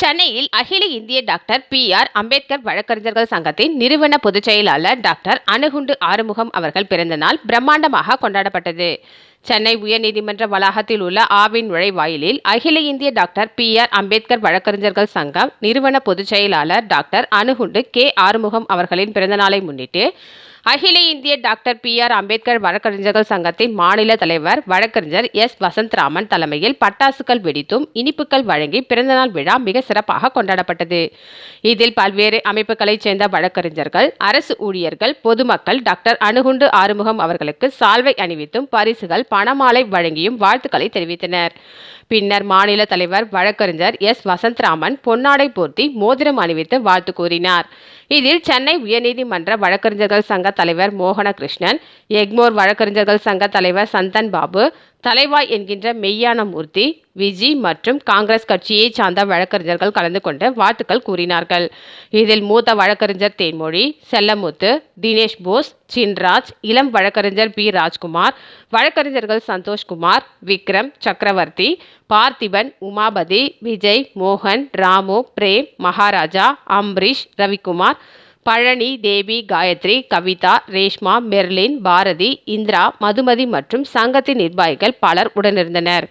சென்னையில் அகில இந்திய டாக்டர் பி.ஆர். அம்பேத்கர் வழக்கறிஞர்கள் சங்கத்தின் நிறுவன பொதுச் செயலாளர் டாக்டர் அணுகுண்டு ஆறுமுகம் அவர்கள் பிறந்த நாள் பிரம்மாண்டமாக கொண்டாடப்பட்டது. சென்னை உயர்நீதிமன்ற வளாகத்தில் உள்ள ஆவின் நுழைவாயிலில் அகில இந்திய டாக்டர் பி.ஆர். அம்பேத்கர் வழக்கறிஞர்கள் சங்கம் நிறுவன பொதுச் செயலாளர் டாக்டர் அணுகுண்டு ஆறுமுகம் அவர்களின் பிறந்தநாளை முன்னிட்டு அகில இந்திய டாக்டர் பி.ஆர். அம்பேத்கர் வழக்கறிஞர்கள் சங்கத்தின் மாநில தலைவர் வழக்கறிஞர் எஸ். வசந்தராமன் தலைமையில் பட்டாசுகள் வெடித்தும் இனிப்புகள் வழங்கி பிறந்தநாள் விழா மிக சிறப்பாக கொண்டாடப்பட்டது. இதில் பல்வேறு அமைப்புகளைச் சேர்ந்த வழக்கறிஞர்கள், அரசு ஊழியர்கள், பொதுமக்கள் டாக்டர் அணுகுண்டு ஆறுமுகம் அவர்களுக்கு சால்வை அணிவித்தும் பரிசுகள், பணமாலை வழங்கியும் வாழ்த்துக்களை தெரிவித்தனர். பின்னர் மாநில தலைவர் வழக்கறிஞர் எஸ். வசந்தராமன் பொன்னாடை போர்த்தி மோதிரம் அணிவித்து வாழ்த்து கூறினார். இதில் சென்னை உயர்நீதிமன்ற வழக்கறிஞர்கள் சங்க தலைவர் மோகனகிருஷ்ணன், எக்மோர் வழக்கறிஞர்கள் சங்க தலைவர் சந்தன் பாபு, தலைவாய் என்கின்ற மெய்யான மூர்த்தி, விஜி மற்றும் காங்கிரஸ் கட்சியை சார்ந்த வழக்கறிஞர்கள் கலந்து கொண்டு வாழ்த்துக்கள் கூறினார்கள். இதில் மூத்த வழக்கறிஞர் தேன்மொழி, செல்லமுத்து, தினேஷ் போஸ், சின்ராஜ், இளம் வழக்கறிஞர் பி. ராஜ்குமார், வழக்கறிஞர்கள் சந்தோஷ்குமார், விக்ரம், சக்கரவர்த்தி, பார்த்திபன், உமாபதி, விஜய், மோகன், ராமு, பிரேம், மகாராஜா, அம்பரீஷ், ரவிக்குமார், பழனி, தேவி, காயத்ரி, கவிதா, ரேஷ்மா, மெர்லின், பாரதி, இந்திரா, மதுமதி மற்றும் சங்கத்தின் நிர்வாகிகள் பலர் உடனிருந்தனர்.